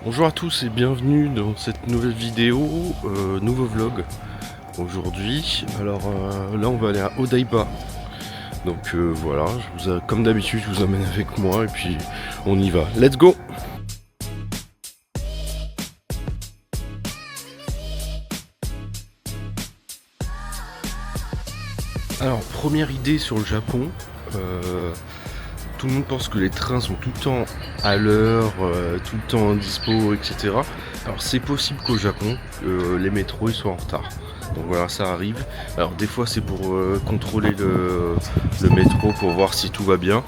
Bonjour à tous et bienvenue dans cette nouvelle vidéo, nouveau vlog aujourd'hui. Alors là on va aller à Odaiba. Donc voilà, comme d'habitude je vous emmène avec moi et puis on y va. Let's go! Alors première idée sur le Japon. Tout le monde pense que les trains sont tout le temps à l'heure, tout le temps dispo, etc. Alors c'est possible qu'au Japon, les métros ils soient en retard. Donc voilà, ça arrive. Alors des fois c'est pour contrôler le métro pour voir si tout va bien.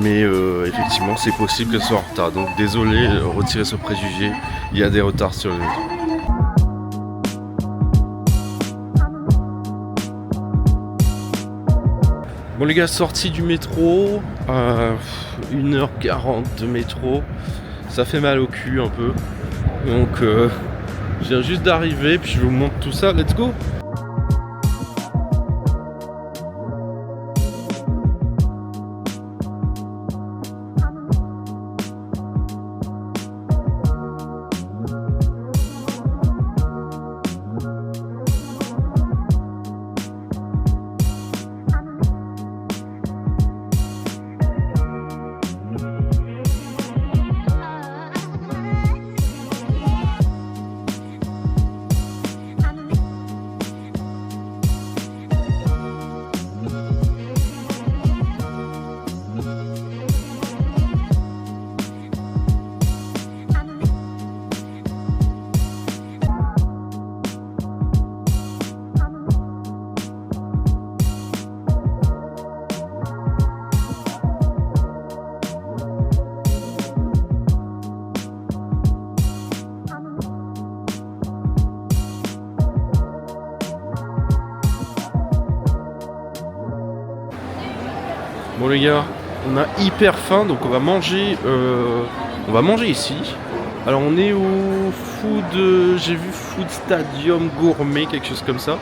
Mais effectivement c'est possible que ce soit en retard. Donc désolé, retirez ce préjugé, il y a des retards sur le métro. Bon les gars, sortie du métro, 1h40 de métro, ça fait mal au cul un peu. Donc je viens juste d'arriver, puis je vous montre tout ça, let's go! Bon les gars, on a hyper faim donc on va manger ici. Alors on est au food, j'ai vu Food Stadium Gourmet, quelque chose comme ça,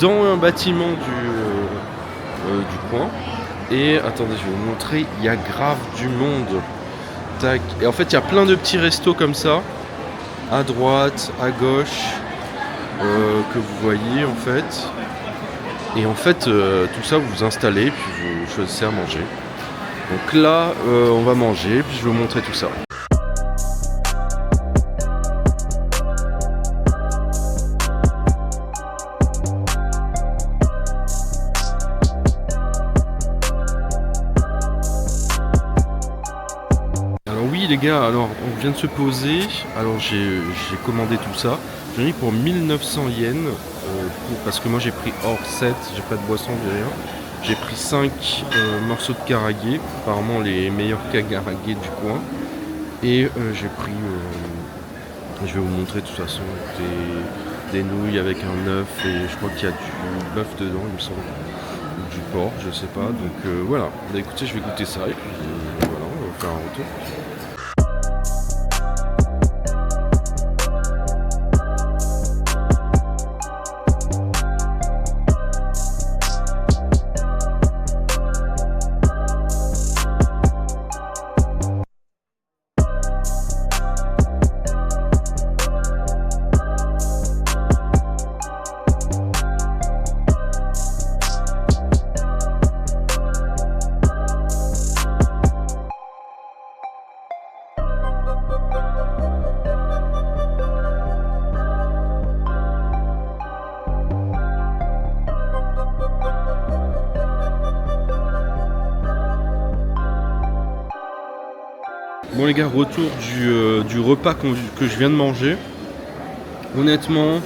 dans un bâtiment du coin. Et attendez, je vais vous montrer, il y a grave du monde. Tac. Et en fait il y a plein de petits restos comme ça, à droite, à gauche, que vous voyez en fait. Et en fait, tout ça, vous vous installez, puis vous choisissez à manger. Donc là, on va manger, puis je vais vous montrer tout ça. Alors oui les gars, alors on vient de se poser. Alors j'ai commandé tout ça. J'en ai pour 1900 yens. Parce que moi j'ai pris hors 7, j'ai pas de boisson, j'ai rien. J'ai pris 5 morceaux de karagé, apparemment les meilleurs karagé du coin. Et j'ai pris, je vais vous montrer de toute façon, des nouilles avec un œuf et je crois qu'il y a du bœuf dedans, il me semble, ou du porc, je sais pas. Donc voilà, bah, écoutez, je vais goûter ça et puis voilà, on va faire un retour. Bon les gars, retour du repas que je viens de manger. Honnêtement,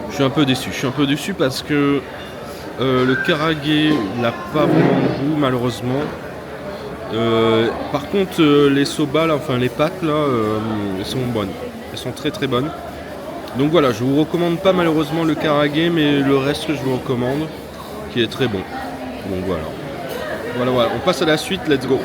je suis un peu déçu. Je suis un peu déçu parce que le karagé n'a pas vraiment de goût malheureusement. Par contre les soba là, enfin les pâtes là, elles sont bonnes. Elles sont très très bonnes. Donc voilà, je vous recommande pas malheureusement le karagé, mais le reste que je vous recommande, qui est très bon. Donc voilà. Voilà, on passe à la suite, let's go.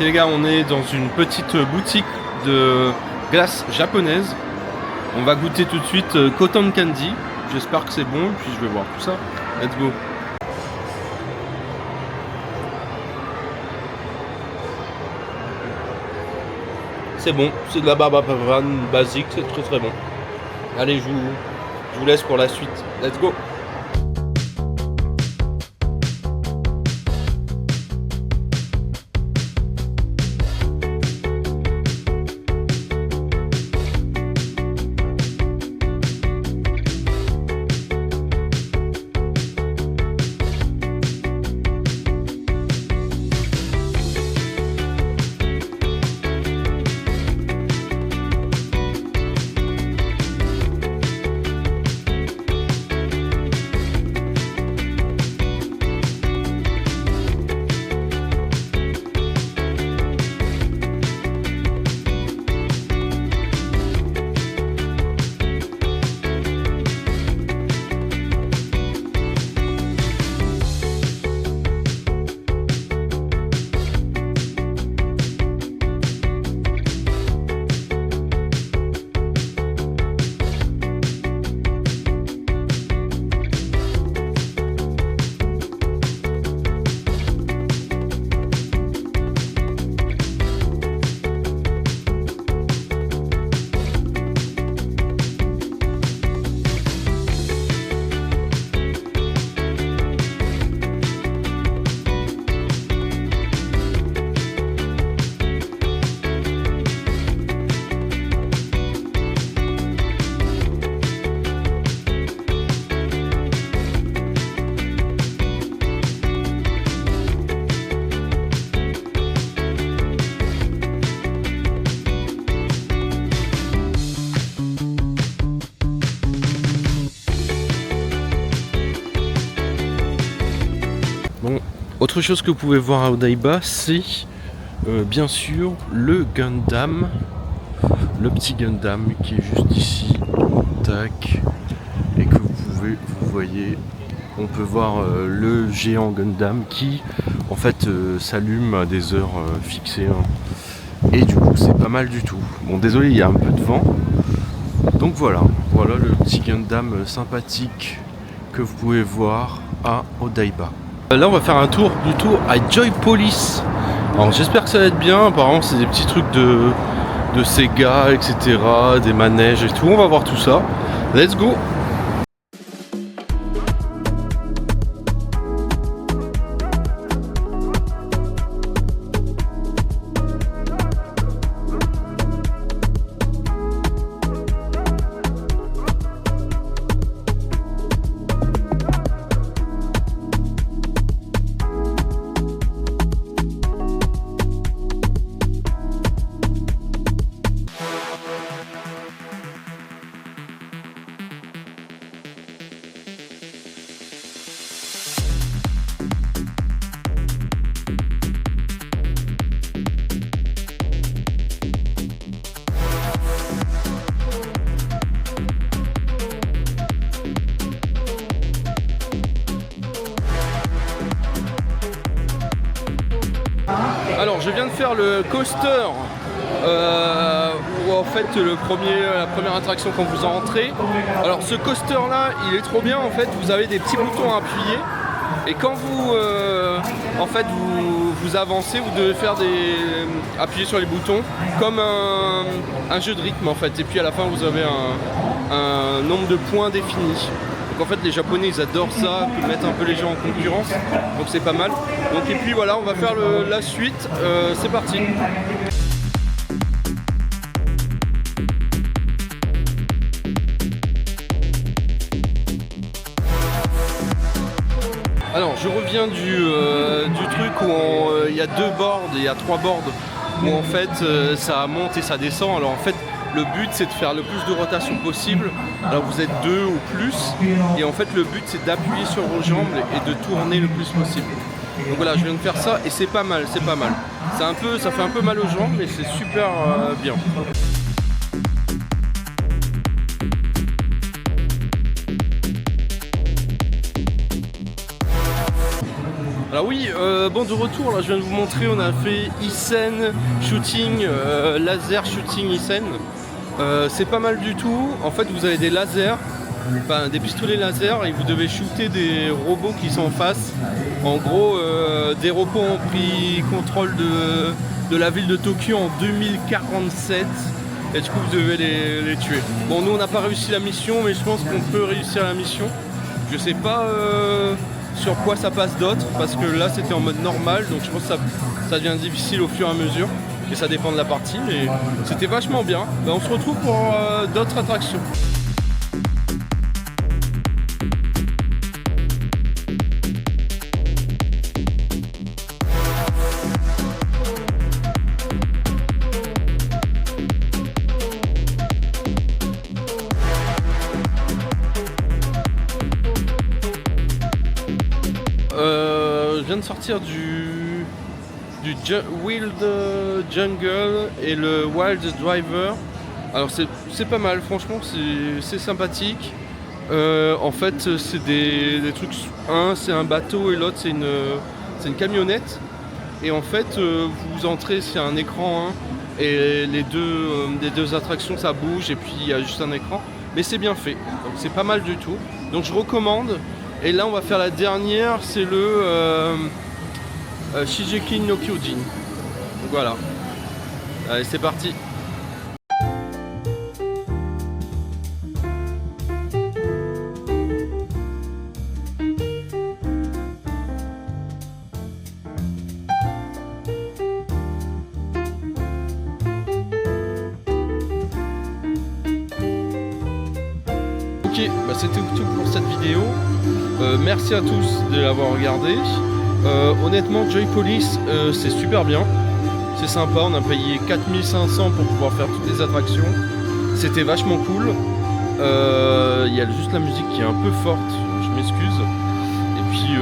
les gars, on est dans une petite boutique de glace japonaise. On va goûter tout de suite Cotton Candy. J'espère que c'est bon, puis je vais voir tout ça. Let's go. C'est bon, c'est de la barbe basique, c'est très très bon. Allez, je vous laisse pour la suite. Let's go. Bon, autre chose que vous pouvez voir à Odaiba, c'est bien sûr le Gundam, le petit Gundam qui est juste ici, tac, et que vous voyez, on peut voir le géant Gundam qui en fait s'allume à des heures fixées, hein. Et du coup c'est pas mal du tout. Bon, désolé, il y a un peu de vent, donc voilà le petit Gundam sympathique que vous pouvez voir à Odaiba. Là on va faire un tour à Joy Police. Alors j'espère que ça va être bien. Apparemment c'est des petits trucs de Sega, etc. Des manèges et tout. On va voir tout ça. Let's go. Alors je viens de faire le coaster où en fait la première attraction quand vous entrez. Alors ce coaster là il est trop bien, en fait vous avez des petits boutons à appuyer et quand vous vous avancez, vous devez faire appuyer sur les boutons comme un jeu de rythme en fait, et puis à la fin vous avez un nombre de points défini. Donc en fait les Japonais ils adorent ça, ils mettent un peu les gens en concurrence, donc c'est pas mal. Donc et puis voilà, on va faire la suite, c'est parti. Alors je reviens du truc où il y a deux boards, il y a trois boards où en fait ça monte et ça descend. Alors en fait le but c'est de faire le plus de rotation possible. Alors vous êtes deux ou plus et en fait le but c'est d'appuyer sur vos jambes et de tourner le plus possible. Donc voilà, je viens de faire ça et c'est pas mal, c'est pas mal. Ça fait un peu mal aux jambes mais c'est super bien. Alors oui, bon de retour, là je viens de vous montrer, on a fait Isen shooting, laser shooting Isen. C'est pas mal du tout, en fait vous avez des lasers, enfin des pistolets laser et vous devez shooter des robots qui sont en face. En gros, des robots ont pris contrôle de la ville de Tokyo en 2047 et du coup vous devez les tuer. Bon nous on n'a pas réussi la mission mais je pense qu'on peut réussir la mission. Je sais pas sur quoi ça passe d'autre parce que là c'était en mode normal donc je pense que ça devient difficile au fur et à mesure et ça dépend de la partie mais c'était vachement bien. Ben, on se retrouve pour d'autres attractions. Je viens de sortir du Wild Jungle et le Wild Driver. Alors c'est pas mal, franchement c'est sympathique. En fait c'est des trucs, un c'est un bateau et l'autre c'est une camionnette. Et en fait vous entrez sur un écran et les deux attractions ça bouge et puis il y a juste un écran. Mais c'est bien fait, donc c'est pas mal du tout. Donc je recommande. Et là on va faire la dernière, c'est le Shingeki no Kyojin. Donc voilà. Allez c'est parti. Ok, bah c'était tout pour cette vidéo. Merci à tous de l'avoir regardé. Honnêtement, Joy Police, c'est super bien. C'est sympa, on a payé 4500 pour pouvoir faire toutes les attractions. C'était vachement cool. Il y a juste la musique qui est un peu forte, je m'excuse. Et puis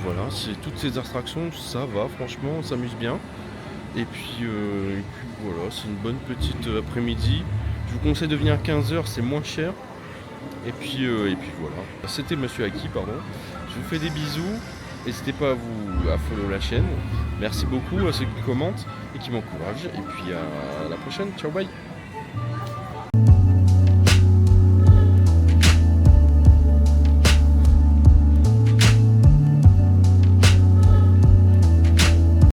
voilà, c'est toutes ces attractions, ça va, franchement, on s'amuse bien. Et puis voilà, c'est une bonne petite après-midi. Je vous conseille de venir à 15h, c'est moins cher. Et puis voilà, c'était Monsieur Aki, pardon. Je vous fais des bisous. N'hésitez pas à follow la chaîne. Merci beaucoup à ceux qui commentent et qui m'encouragent. Et puis à la prochaine. Ciao, bye.